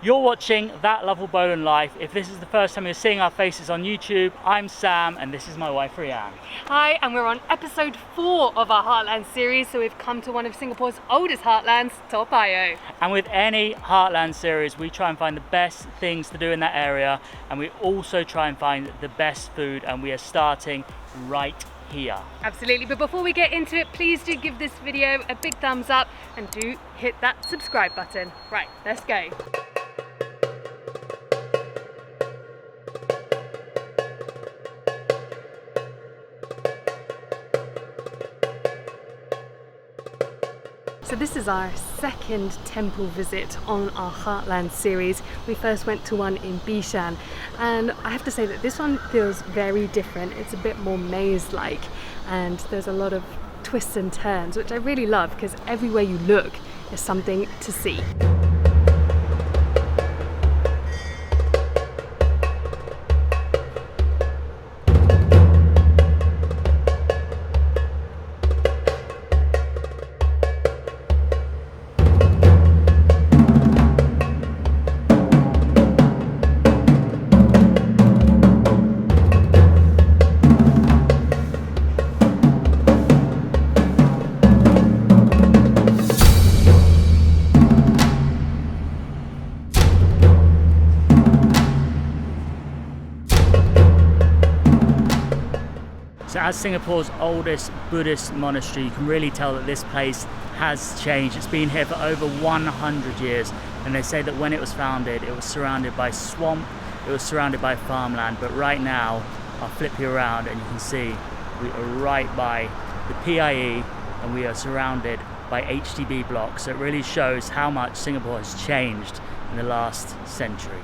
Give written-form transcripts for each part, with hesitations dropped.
You're watching That Lovell-Boland Life. If this is the first time you're seeing our faces on YouTube, I'm Sam and this is my wife Lian. Hi, and we're on episode 4 of our Heartland series, so we've come to one of Singapore's oldest heartlands, Toa Payoh. And with any Heartland series, we try and find the best things to do in that area, and we also try and find the best food, and we are starting right here. Absolutely, but before we get into it, please do give this video a big thumbs up and do hit that subscribe button. Right, let's go. So this is our second temple visit on our Heartland series. We first went to one in Shan, and I have to say that this one feels very different. It's a bit more maze-like, and there's a lot of twists and turns, which I really love because everywhere you look is something to see. So as Singapore's oldest Buddhist monastery, you can really tell that this place has changed. It's been here for over 100 years, and they say that when it was founded, it was surrounded by swamp, it was surrounded by farmland, but right now, I'll flip you around and you can see we are right by the PIE and we are surrounded by HDB blocks. So it really shows how much Singapore has changed in the last century.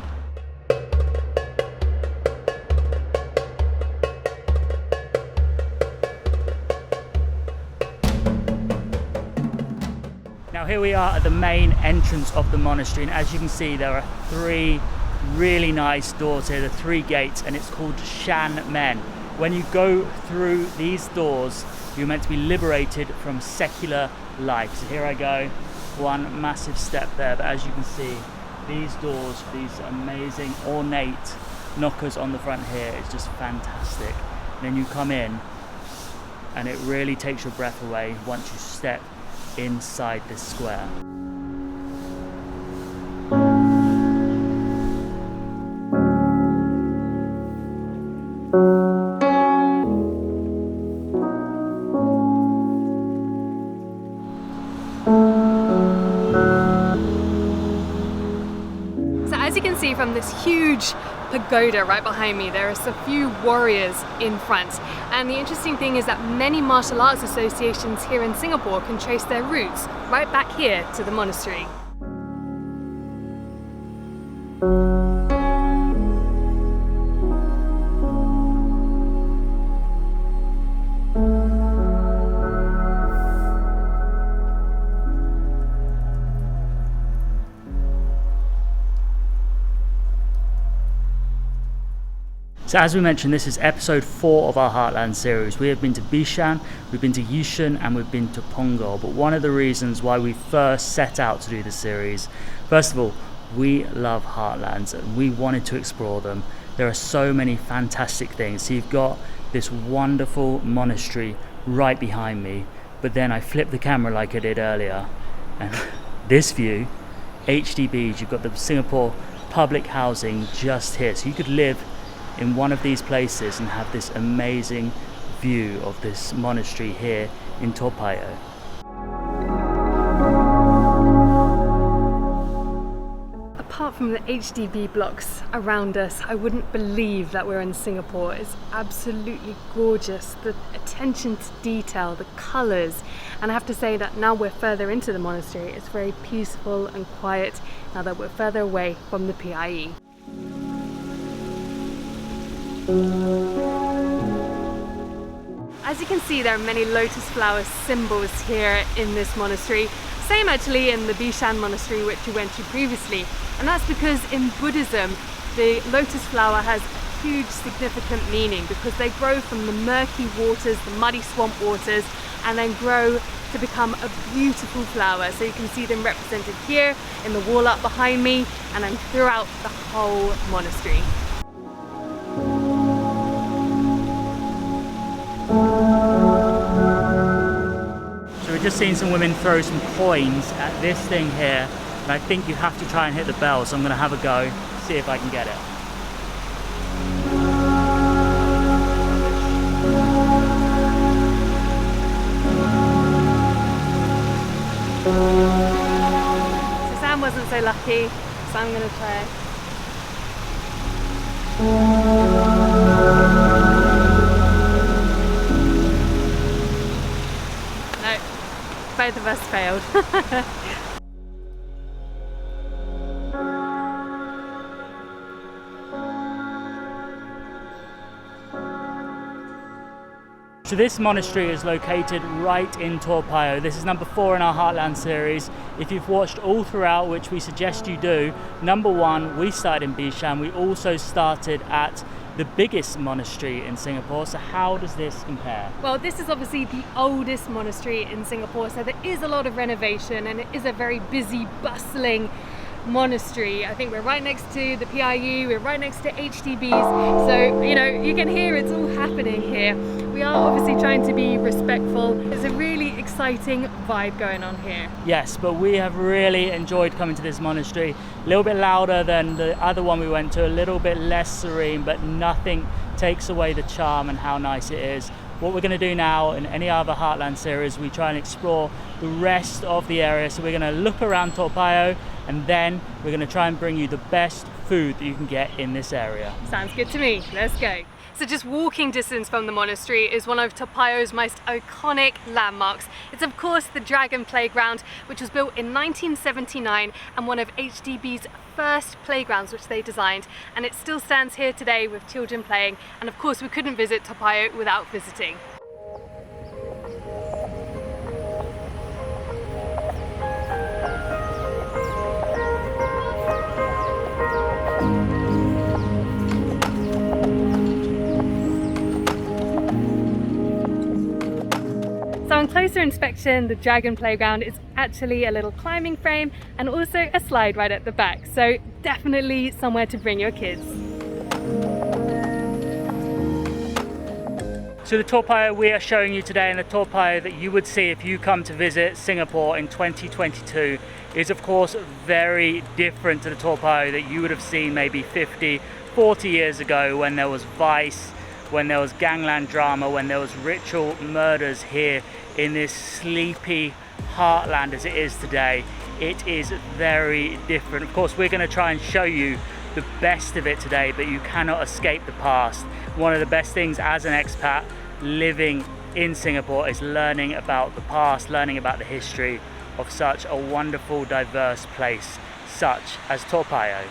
Now here we are at the main entrance of the monastery, and as you can see there are 3 really nice doors here, the 3 gates, and it's called Shan. When you go through these doors, you're meant to be liberated from secular life. So here I go, one massive step there, but as you can see, these doors, these amazing ornate knockers on the front here, is just fantastic. And then you come in and it really takes your breath away once you step inside this square. So as you can see from this huge pagoda right behind me, there are a few warriors in front, and the interesting thing is that many martial arts associations here in Singapore can trace their roots right back here to the monastery. So as we mentioned, this is episode 4 of our Heartland series. We have been to Shan, we've been to Yishun, and we've been to Punggol. But one of the reasons why we first set out to do this series, first of all, we love Heartlands and we wanted to explore them. There are so many fantastic things. So you've got this wonderful monastery right behind me, but then I flipped the camera like I did earlier, and this view, HDBs, you've got the Singapore public housing just here. So you could live in one of these places and have this amazing view of this monastery here in Toa Payoh. Apart from the HDB blocks around us, I wouldn't believe that we're in Singapore. It's absolutely gorgeous, the attention to detail, the colours, and I have to say that now we're further into the monastery, it's very peaceful and quiet now that we're further away from the PIE. As you can see, there are many lotus flower symbols here in this monastery. Same actually in the Shan monastery which we went to previously, and that's because in Buddhism the lotus flower has huge significant meaning because they grow from the murky waters, the muddy swamp waters, and then grow to become a beautiful flower. So you can see them represented here in the wall up behind me and then throughout the whole monastery. So we've just seen some women throw some coins at this thing here, and I think you have to try and hit the bell, so I'm going to have a go, see if I can get it. So Sam wasn't so lucky, so I'm going to try it. No, both of us failed. So this monastery is located right in Toa Payoh. This is number 4 in our Heartland series. If you've watched all throughout, which we suggest you do, number 1, we started in Bishan. We also started at the biggest monastery in Singapore. So how does this compare? Well, this is obviously the oldest monastery in Singapore, so there is a lot of renovation and it is a very busy, bustling monastery. I think we're right next to the PIU, we're right next to HDBs, so you know, you can hear it's all happening here. We are obviously trying to be respectful. There's a really exciting vibe going on here. Yes, but we have really enjoyed coming to this monastery. A little bit louder than the other one we went to, a little bit less serene, but nothing takes away the charm and how nice it is. What we're going to do now in any other Heartland series, we try and explore the rest of the area. So we're going to look around Toa Payoh, and then we're going to try and bring you the best food that you can get in this area. Sounds good to me. Let's go. So just walking distance from the monastery is one of Toa Payoh's most iconic landmarks. It's of course the Dragon Playground, which was built in 1979 and one of HDB's first playgrounds which they designed, and it still stands here today with children playing, and of course we couldn't visit Toa Payoh without visiting. So on closer inspection, the Dragon Playground is actually a little climbing frame and also a slide right at the back. So definitely somewhere to bring your kids. So the Toa Payoh we are showing you today, and the Toa Payoh that you would see if you come to visit Singapore in 2022, is of course very different to the Toa Payoh that you would have seen maybe 50, 40 years ago when there was vice, when there was gangland drama, when there was ritual murders here in this sleepy heartland as it is today. It is very different. Of course, we're going to try and show you the best of it today, but you cannot escape the past. One of the best things as an expat living in Singapore is learning about the past, learning about the history of such a wonderful, diverse place such as Toa Payoh.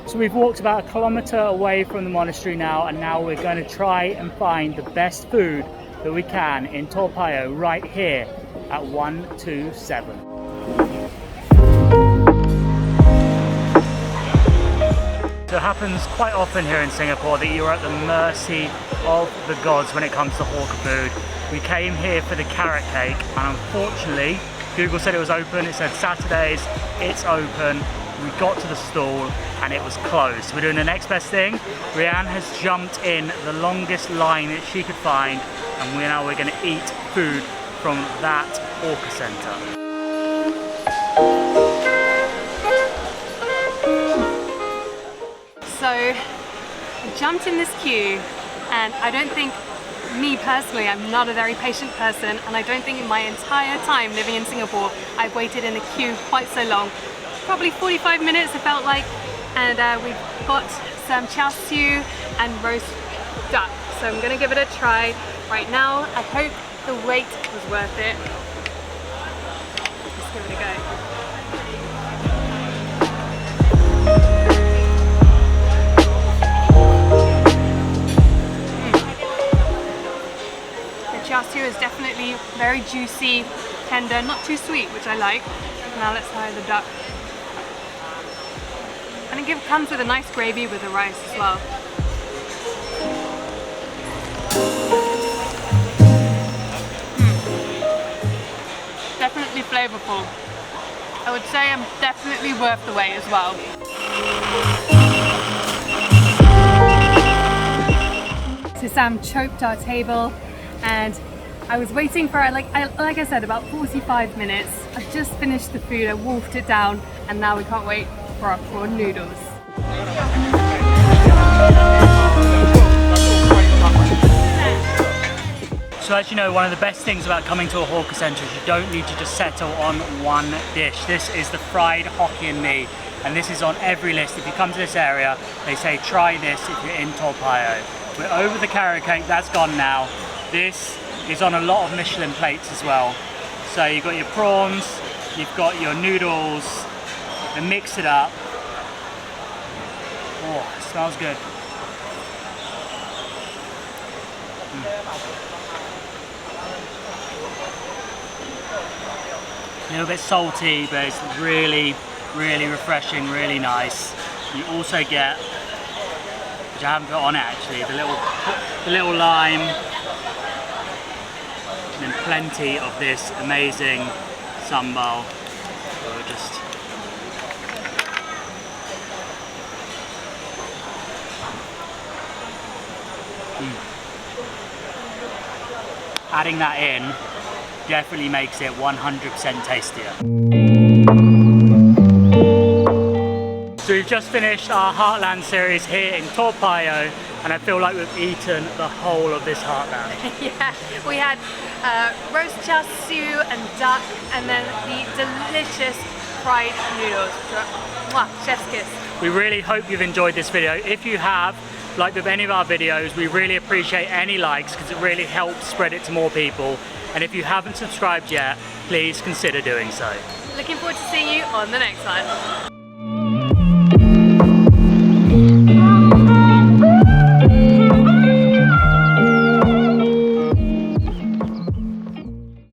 So we've walked about a kilometre away from the monastery now, and now we're going to try and find the best food that we can in Toa Payoh right here at 127. So it happens quite often here in Singapore that you're at the mercy of the gods when it comes to hawker food. We came here for the carrot cake, and unfortunately Google said it was open. It said Saturdays it's open. We got to the stall and it was closed. We're doing the next best thing. Lian has jumped in the longest line that she could find, and we're going to eat food from that hawker centre. So I jumped in this queue, and I don't think, me personally, I'm not a very patient person, and I don't think in my entire time living in Singapore I've waited in a queue quite so long. Probably 45 minutes it felt like, and we've got some char siu and roast duck. So I'm gonna give it a try right now. I hope the wait was worth it. Let's give it a go. Very juicy, tender, not too sweet, which I like. Now let's try the duck. And it comes with a nice gravy with the rice as well. Definitely flavorful. I would say I'm definitely worth the wait as well. So Sam choked our table and I was waiting for, like I said, about 45 minutes. I've just finished the food, I wolfed it down, and now we can't wait for our prawn noodles. So as you know, one of the best things about coming to a hawker centre is you don't need to just settle on one dish. This is the fried Hokkien mee, and this is on every list. If you come to this area, they say try this if you're in Toa Payoh. We're over the carrot cake, that's gone now. This is on a lot of Michelin plates as well. So you've got your prawns, you've got your noodles, and mix it up. Oh, it smells good. A little bit salty, but it's really, really refreshing, really nice. You also get, which I haven't put on it actually, the little lime, and then plenty of this amazing sambal. So we're just adding that in definitely makes it 100% tastier. So we've just finished our Heartland series here in Toa Payoh, and I feel like we've eaten the whole of this Heartland. Yeah, we had roast char siu and duck, and then the delicious fried noodles. Mwah, chef's kiss. We really hope you've enjoyed this video. If you have, like with any of our videos, we really appreciate any likes because it really helps spread it to more people. And if you haven't subscribed yet, please consider doing so. Looking forward to seeing you on the next one.